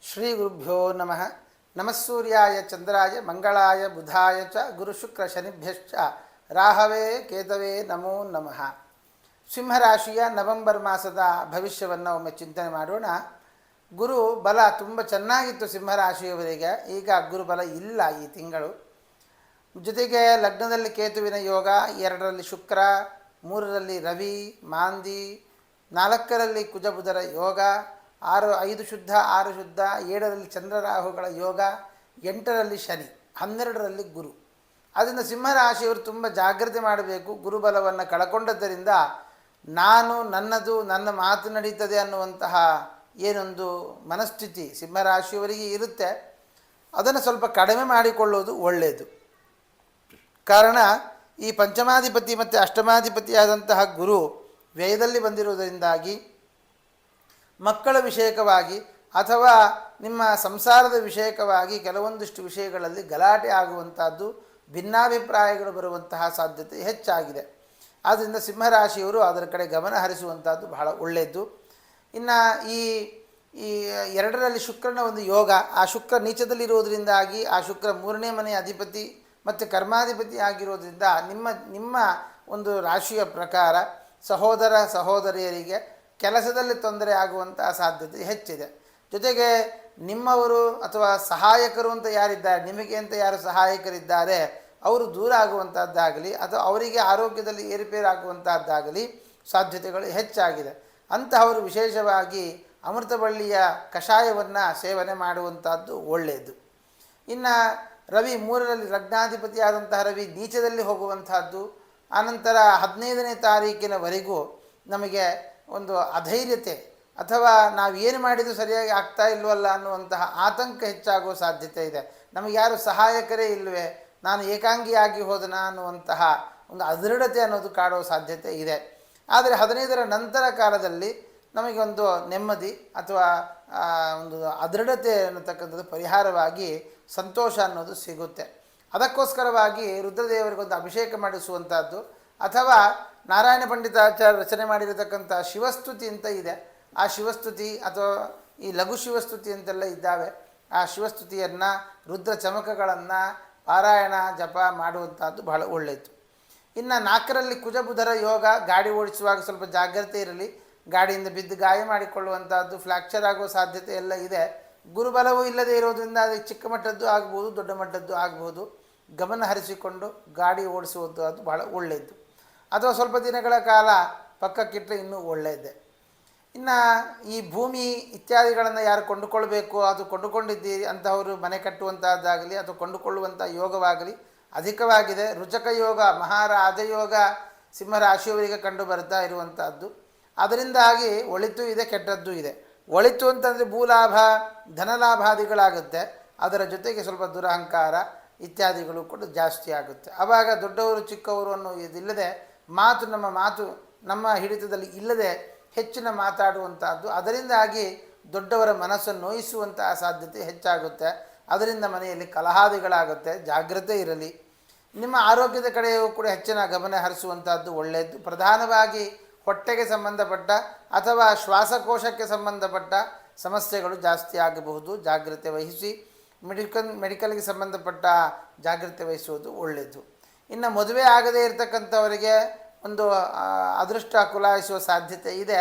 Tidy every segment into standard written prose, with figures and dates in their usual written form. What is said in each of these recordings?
ಶ್ರೀ ಗುರುಭ್ಯೋ ನಮಃ. ನಮಸ್ಸೂರ್ಯಾಯ ಚಂದ್ರಾಯ ಮಂಗಳಾಯ ಬುಧಾಯ ಚ ಗುರುಶುಕ್ರ ಶನಿಭ್ಯಶ್ಚ ರಾಹವೇ ಕೇತವೇ ನಮೋ ನಮಃ. ಸಿಂಹರಾಶಿಯ ನವೆಂಬರ್ ಮಾಸದ ಭವಿಷ್ಯವನ್ನು ಒಮ್ಮೆ ಚಿಂತನೆ ಮಾಡೋಣ. ಗುರು ಬಲ ತುಂಬ ಚೆನ್ನಾಗಿತ್ತು ಸಿಂಹರಾಶಿಯವರಿಗೆ. ಈಗ ಗುರುಬಲ ಇಲ್ಲ ಈ ತಿಂಗಳು. ಜೊತೆಗೆ ಲಗ್ನದಲ್ಲಿ ಕೇತುವಿನ ಯೋಗ, 2ರಲ್ಲಿ ಶುಕ್ರ, 3ರಲ್ಲಿ ರವಿ ಮಾಂದಿ, 4ರಲ್ಲಿ ಕುಜಬುಧರ ಯೋಗ, 5 ಶುದ್ಧ 6 ಶುದ್ಧ, 7ರಲ್ಲಿ ಚಂದ್ರರಾಹುಗಳ ಯೋಗ, 8ರಲ್ಲಿ ಶನಿ, 12ರಲ್ಲಿ ಗುರು. ಅದರಿಂದ ಸಿಂಹರಾಶಿಯವರು ತುಂಬ ಜಾಗ್ರತೆ ಮಾಡಬೇಕು. ಗುರುಬಲವನ್ನು ಕಳ್ಕೊಂಡದ್ದರಿಂದ ನಾನು ನನ್ನದು ನನ್ನ ಮಾತು ನಡೀತದೆ ಅನ್ನುವಂತಹ ಏನೊಂದು ಮನಸ್ಥಿತಿ ಸಿಂಹರಾಶಿಯವರಿಗೆ ಇರುತ್ತೆ. ಅದನ್ನು ಸ್ವಲ್ಪ ಕಡಿಮೆ ಮಾಡಿಕೊಳ್ಳೋದು ಒಳ್ಳೆಯದು. ಕಾರಣ ಈ ಪಂಚಮಾಧಿಪತಿ ಮತ್ತು ಅಷ್ಟಮಾಧಿಪತಿಯಾದಂತಹ ಗುರು ವ್ಯಯದಲ್ಲಿ ಬಂದಿರುವುದರಿಂದಾಗಿ ಮಕ್ಕಳ ವಿಷಯಕವಾಗಿ ಅಥವಾ ನಿಮ್ಮ ಸಂಸಾರದ ವಿಷಯಕವಾಗಿ ಕೆಲವೊಂದಿಷ್ಟು ವಿಷಯಗಳಲ್ಲಿ ಗಲಾಟೆ ಆಗುವಂಥದ್ದು, ಭಿನ್ನಾಭಿಪ್ರಾಯಗಳು ಬರುವಂತಹ ಸಾಧ್ಯತೆ ಹೆಚ್ಚಾಗಿದೆ. ಆದ್ದರಿಂದ ಸಿಂಹರಾಶಿಯವರು ಅದರ ಕಡೆ ಗಮನ ಹರಿಸುವಂಥದ್ದು ಬಹಳ ಒಳ್ಳೆಯದು. ಇನ್ನು ಈ 2ರಲ್ಲಿ ಶುಕ್ರನ ಒಂದು ಯೋಗ, ಆ ಶುಕ್ರ ನೀಚದಲ್ಲಿರುವುದರಿಂದಾಗಿ ಆ ಶುಕ್ರ 3ನೇ ಮನೆಯ ಅಧಿಪತಿ ಮತ್ತು ಕರ್ಮಾಧಿಪತಿ ಆಗಿರೋದ್ರಿಂದ ನಿಮ್ಮ ಒಂದು ರಾಶಿಯ ಪ್ರಕಾರ ಸಹೋದರ ಸಹೋದರಿಯರಿಗೆ ಕೆಲಸದಲ್ಲಿ ತೊಂದರೆ ಆಗುವಂತಹ ಸಾಧ್ಯತೆ ಹೆಚ್ಚಿದೆ. ಜೊತೆಗೆ ನಿಮ್ಮವರು ಅಥವಾ ಸಹಾಯಕರು ಅಂತ ಯಾರಿದ್ದಾರೆ, ನಿಮಗೆ ಅಂತ ಯಾರು ಸಹಾಯಕರಿದ್ದಾರೆ ಅವರು ದೂರ ಆಗುವಂಥದ್ದಾಗಲಿ ಅಥವಾ ಅವರಿಗೆ ಆರೋಗ್ಯದಲ್ಲಿ ಏರುಪೇರಾಗುವಂಥದ್ದಾಗಲಿ ಸಾಧ್ಯತೆಗಳು ಹೆಚ್ಚಾಗಿದೆ. ಅಂತಹವರು ವಿಶೇಷವಾಗಿ ಅಮೃತಬಳ್ಳಿಯ ಕಷಾಯವನ್ನು ಸೇವನೆ ಮಾಡುವಂಥದ್ದು ಒಳ್ಳೆಯದು. ಇನ್ನು ರವಿ 3ರಲ್ಲಿ ಲಗ್ನಾಧಿಪತಿಯಾದಂತಹ ರವಿ ನೀಚದಲ್ಲಿ ಹೋಗುವಂತಹದ್ದು, ಆನಂತರ 15ನೇ ತಾರೀಕಿನವರೆಗೂ ನಮಗೆ ಒಂದು ಅಧೈರ್ಯತೆ ಅಥವಾ ನಾವು ಏನು ಮಾಡಿದರೂ ಸರಿಯಾಗಿ ಆಗ್ತಾ ಇಲ್ವಲ್ಲ ಅನ್ನುವಂತಹ ಆತಂಕ ಹೆಚ್ಚಾಗುವ ಸಾಧ್ಯತೆ ಇದೆ. ನಮಗೆ ಯಾರು ಸಹಾಯಕರೇ ಇಲ್ಲವೇ, ನಾನು ಏಕಾಂಗಿಯಾಗಿ ಹೋದನ ಅನ್ನುವಂತಹ ಒಂದು ಅದೃಢತೆ ಅನ್ನೋದು ಕಾಡುವ ಸಾಧ್ಯತೆ ಇದೆ. ಆದರೆ 15ರ ನಂತರ ಕಾಲದಲ್ಲಿ ನಮಗೆ ಒಂದು ನೆಮ್ಮದಿ ಅಥವಾ ಒಂದು ಅದೃಢತೆ ಅನ್ನತಕ್ಕಂಥದ್ದು ಪರಿಹಾರವಾಗಿ ಸಂತೋಷ ಅನ್ನೋದು ಸಿಗುತ್ತೆ. ಅದಕ್ಕೋಸ್ಕರವಾಗಿ ರುದ್ರದೇವರಿಗೊಂದು ಅಭಿಷೇಕ ಮಾಡಿಸುವಂಥದ್ದು ಅಥವಾ ನಾರಾಯಣ ಪಂಡಿತಾಚಾರ್ಯ ರಚನೆ ಮಾಡಿರತಕ್ಕಂಥ ಶಿವಸ್ತುತಿ ಅಂತ ಇದೆ. ಆ ಶಿವಸ್ತುತಿ ಅಥವಾ ಈ ಲಘು ಶಿವಸ್ತುತಿ ಅಂತೆಲ್ಲ ಇದ್ದಾವೆ. ಆ ಶಿವಸ್ತುತಿಯನ್ನು, ರುದ್ರ ಚಮಕಗಳನ್ನು ಪಾರಾಯಣ ಜಪ ಮಾಡುವಂಥದ್ದು ಬಹಳ ಒಳ್ಳೆಯದು. ಇನ್ನು 4ರಲ್ಲಿ ಕುಜಬುಧರ ಯೋಗ, ಗಾಡಿ ಓಡಿಸುವಾಗ ಸ್ವಲ್ಪ ಜಾಗ್ರತೆ ಇರಲಿ. ಗಾಡಿಯಿಂದ ಬಿದ್ದು ಗಾಯ ಮಾಡಿಕೊಳ್ಳುವಂಥದ್ದು, ಫ್ರ್ಯಾಕ್ಚರ್ ಆಗುವ ಸಾಧ್ಯತೆ ಎಲ್ಲ ಇದೆ. ಗುರುಬಲವೂ ಇಲ್ಲದೆ ಇರೋದರಿಂದ ಅದು ಚಿಕ್ಕ ಮಟ್ಟದ್ದು ಆಗ್ಬೋದು, ದೊಡ್ಡ ಮಟ್ಟದ್ದು ಆಗ್ಬೋದು. ಗಮನ ಹರಿಸಿಕೊಂಡು ಗಾಡಿ ಓಡಿಸುವುದು ಅದು ಬಹಳ ಒಳ್ಳೆಯದು. ಅಥವಾ ಸ್ವಲ್ಪ ದಿನಗಳ ಕಾಲ ಪಕ್ಕಕ್ಕಿಟ್ಟರೆ ಇನ್ನೂ ಒಳ್ಳೆಯದೇ. ಇನ್ನು ಈ ಭೂಮಿ ಇತ್ಯಾದಿಗಳನ್ನು ಯಾರು ಕೊಂಡುಕೊಳ್ಬೇಕು, ಅದು ಕೊಂಡುಕೊಂಡಿದ್ದೀರಿ ಅಂತಹವರು ಮನೆ ಕಟ್ಟುವಂಥದ್ದಾಗಲಿ ಅಥವಾ ಕೊಂಡುಕೊಳ್ಳುವಂಥ ಯೋಗವಾಗಲಿ ಅಧಿಕವಾಗಿದೆ. ರುಚಕ ಯೋಗ, ಮಹಾರಾಜಯೋಗ ಸಿಂಹರಾಶಿಯವರಿಗೆ ಕಂಡು ಬರ್ತಾ ಇರುವಂಥದ್ದು. ಅದರಿಂದಾಗಿ ಒಳಿತು ಇದೆ, ಕೆಟ್ಟದ್ದು ಇದೆ. ಒಳಿತು ಅಂತಂದರೆ ಭೂಲಾಭ ಧನಲಾಭಾದಿಗಳಾಗುತ್ತೆ. ಅದರ ಜೊತೆಗೆ ಸ್ವಲ್ಪ ದುರಹಂಕಾರ ಇತ್ಯಾದಿಗಳು ಕೂಡ ಜಾಸ್ತಿ ಆಗುತ್ತೆ. ಆವಾಗ ದೊಡ್ಡವರು ಚಿಕ್ಕವರು ಅನ್ನೋ ಇದಿಲ್ಲದೆ ಮಾತು ನಮ್ಮ ಹಿಡಿತದಲ್ಲಿ ಇಲ್ಲದೆ ಹೆಚ್ಚಿನ ಮಾತಾಡುವಂಥದ್ದು, ಅದರಿಂದಾಗಿ ದೊಡ್ಡವರ ಮನಸ್ಸನ್ನು ನೋಯಿಸುವಂತಹ ಸಾಧ್ಯತೆ ಹೆಚ್ಚಾಗುತ್ತೆ. ಅದರಿಂದ ಮನೆಯಲ್ಲಿ ಕಲಹಾದಿಗಳಾಗುತ್ತೆ. ಜಾಗ್ರತೆ ಇರಲಿ. ನಿಮ್ಮ ಆರೋಗ್ಯದ ಕಡೆಯೂ ಕೂಡ ಹೆಚ್ಚಿನ ಗಮನ ಹರಿಸುವಂಥದ್ದು ಒಳ್ಳೆಯದು. ಪ್ರಧಾನವಾಗಿ ಹೊಟ್ಟೆಗೆ ಸಂಬಂಧಪಟ್ಟ ಅಥವಾ ಶ್ವಾಸಕೋಶಕ್ಕೆ ಸಂಬಂಧಪಟ್ಟ ಸಮಸ್ಯೆಗಳು ಜಾಸ್ತಿ ಆಗಬಹುದು. ಜಾಗ್ರತೆ ವಹಿಸಿ. ಮೆಡಿಕಲ್ಗೆ ಸಂಬಂಧಪಟ್ಟ ಜಾಗ್ರತೆ ವಹಿಸುವುದು ಒಳ್ಳೆಯದು. ಇನ್ನು ಮದುವೆ ಆಗದೇ ಇರತಕ್ಕಂಥವರಿಗೆ ಒಂದು ಅದೃಷ್ಟ ಕುಲಾಯಿಸುವ ಸಾಧ್ಯತೆ ಇದೆ.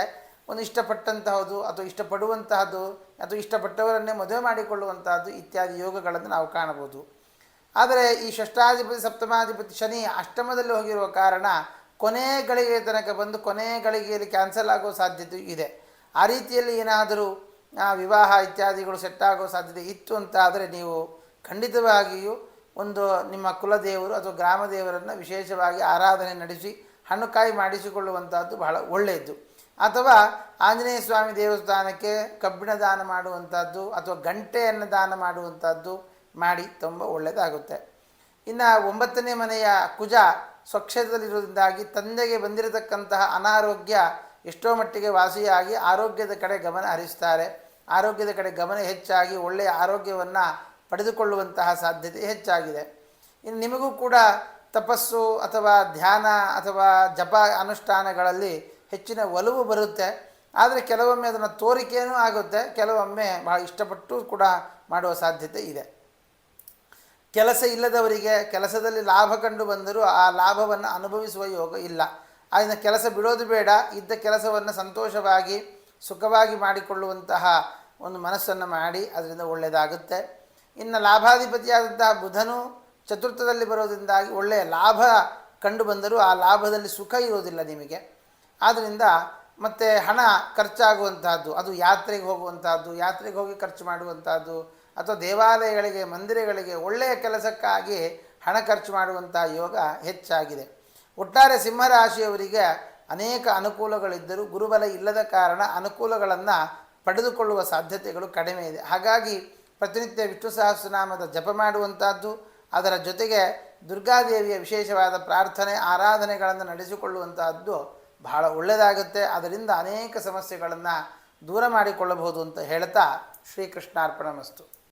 ಒಂದು ಇಷ್ಟಪಟ್ಟಂತಹದ್ದು ಅಥವಾ ಇಷ್ಟಪಡುವಂತಹದ್ದು ಅಥವಾ ಇಷ್ಟಪಟ್ಟವರನ್ನೇ ಮದುವೆ ಮಾಡಿಕೊಳ್ಳುವಂತಹದ್ದು ಇತ್ಯಾದಿ ಯೋಗಗಳನ್ನು ನಾವು ಕಾಣಬಹುದು. ಆದರೆ ಈ ಷಷ್ಠಾಧಿಪತಿ ಸಪ್ತಮಾಧಿಪತಿ ಶನಿ ಅಷ್ಟಮದಲ್ಲಿ ಹೋಗಿರುವ ಕಾರಣ ಕೊನೆ ಗಳಿಗೆ ತನಕ ಬಂದು ಕೊನೆ ಗಳಿಗೆಯಲ್ಲಿ ಕ್ಯಾನ್ಸಲ್ ಆಗೋ ಸಾಧ್ಯತೆ ಇದೆ. ಆ ರೀತಿಯಲ್ಲಿ ಏನಾದರೂ ವಿವಾಹ ಇತ್ಯಾದಿಗಳು ಸೆಟ್ ಆಗೋ ಸಾಧ್ಯತೆ ಇತ್ತು ಅಂತ ಆದರೆ ನೀವು ಖಂಡಿತವಾಗಿಯೂ ಒಂದು ನಿಮ್ಮ ಕುಲದೇವರು ಅಥವಾ ಗ್ರಾಮ ದೇವರನ್ನು ವಿಶೇಷವಾಗಿ ಆರಾಧನೆ ನಡೆಸಿ ಹಣ್ಣುಕಾಯಿ ಮಾಡಿಸಿಕೊಳ್ಳುವಂಥದ್ದು ಬಹಳ ಒಳ್ಳೆಯದು. ಅಥವಾ ಆಂಜನೇಯ ಸ್ವಾಮಿ ದೇವಸ್ಥಾನಕ್ಕೆ ಕಬ್ಬಿಣ ದಾನ ಮಾಡುವಂಥದ್ದು ಅಥವಾ ಗಂಟೆಯನ್ನು ದಾನ ಮಾಡುವಂಥದ್ದು ಮಾಡಿ ತುಂಬ ಒಳ್ಳೆಯದಾಗುತ್ತೆ. ಇನ್ನು 9ನೇ ಮನೆಯ ಕುಜ ಸ್ವಕ್ಷೇತ್ರದಲ್ಲಿರುವುದರಿಂದಾಗಿ ತಂದೆಗೆ ಬಂದಿರತಕ್ಕಂತಹ ಅನಾರೋಗ್ಯ ಎಷ್ಟೋ ಮಟ್ಟಿಗೆ ವಾಸಿಯಾಗಿ ಆರೋಗ್ಯದ ಕಡೆ ಗಮನ ಹರಿಸ್ತಾರೆ. ಆರೋಗ್ಯದ ಕಡೆ ಗಮನ ಹೆಚ್ಚಾಗಿ ಒಳ್ಳೆಯ ಆರೋಗ್ಯವನ್ನು ಪಡೆದುಕೊಳ್ಳುವಂತಹ ಸಾಧ್ಯತೆ ಹೆಚ್ಚಾಗಿದೆ. ಇನ್ನು ನಿಮಗೂ ಕೂಡ ತಪಸ್ಸು ಅಥವಾ ಧ್ಯಾನ ಅಥವಾ ಜಪ ಅನುಷ್ಠಾನಗಳಲ್ಲಿ ಹೆಚ್ಚಿನ ಒಲವು ಬರುತ್ತೆ. ಆದರೆ ಕೆಲವೊಮ್ಮೆ ಅದನ್ನು ತೋರಿಕೆಯೂ ಆಗುತ್ತೆ, ಕೆಲವೊಮ್ಮೆ ಭಾಳ ಇಷ್ಟಪಟ್ಟು ಕೂಡ ಮಾಡುವ ಸಾಧ್ಯತೆ ಇದೆ. ಕೆಲಸ ಇಲ್ಲದವರಿಗೆ ಕೆಲಸದಲ್ಲಿ ಲಾಭ ಕಂಡು ಬಂದರೂ ಆ ಲಾಭವನ್ನು ಅನುಭವಿಸುವ ಯೋಗ ಇಲ್ಲ. ಆದ್ದರಿಂದ ಕೆಲಸ ಬಿಡೋದು ಬೇಡ, ಇದ್ದ ಕೆಲಸವನ್ನು ಸಂತೋಷವಾಗಿ ಸುಖವಾಗಿ ಮಾಡಿಕೊಳ್ಳುವಂತಹ ಒಂದು ಮನಸ್ಸನ್ನು ಮಾಡಿ ಅದರಿಂದ ಒಳ್ಳೆಯದಾಗುತ್ತೆ. ಇನ್ನು ಲಾಭಾಧಿಪತಿಯಾದಂತಹ ಬುಧನು ಚತುರ್ಥದಲ್ಲಿ ಬರೋದ್ರಿಂದಾಗಿ ಒಳ್ಳೆಯ ಲಾಭ ಕಂಡು ಬಂದರೂ ಆ ಲಾಭದಲ್ಲಿ ಸುಖ ಇರೋದಿಲ್ಲ ನಿಮಗೆ. ಆದ್ದರಿಂದ ಮತ್ತು ಹಣ ಖರ್ಚಾಗುವಂತಹದ್ದು, ಅದು ಯಾತ್ರೆಗೆ ಹೋಗುವಂತಹದ್ದು, ಯಾತ್ರೆಗೆ ಹೋಗಿ ಖರ್ಚು ಮಾಡುವಂತಹದ್ದು, ಅಥವಾ ದೇವಾಲಯಗಳಿಗೆ ಮಂದಿರಗಳಿಗೆ ಒಳ್ಳೆಯ ಕೆಲಸಕ್ಕಾಗಿ ಹಣ ಖರ್ಚು ಮಾಡುವಂತಹ ಯೋಗ ಹೆಚ್ಚಾಗಿದೆ. ಒಟ್ಟಾರೆ ಸಿಂಹರಾಶಿಯವರಿಗೆ ಅನೇಕ ಅನುಕೂಲಗಳಿದ್ದರೂ ಗುರುಬಲ ಇಲ್ಲದ ಕಾರಣ ಅನುಕೂಲಗಳನ್ನು ಪಡೆದುಕೊಳ್ಳುವ ಸಾಧ್ಯತೆಗಳು ಕಡಿಮೆ ಇದೆ. ಹಾಗಾಗಿ ಪ್ರತಿನಿತ್ಯ ವಿಷ್ಣು ಸಹಸ್ರನಾಮದ ಜಪ ಮಾಡುವಂಥದ್ದು, ಅದರ ಜೊತೆಗೆ ದುರ್ಗಾದೇವಿಯ ವಿಶೇಷವಾದ ಪ್ರಾರ್ಥನೆ ಆರಾಧನೆಗಳನ್ನು ನಡೆಸಿಕೊಳ್ಳುವಂತಹದ್ದು ಬಹಳ ಒಳ್ಳೆಯದಾಗುತ್ತೆ. ಅದರಿಂದ ಅನೇಕ ಸಮಸ್ಯೆಗಳನ್ನು ದೂರ ಮಾಡಿಕೊಳ್ಳಬಹುದು ಅಂತ ಹೇಳ್ತಾ ಶ್ರೀಕೃಷ್ಣಾರ್ಪಣಮಸ್ತು.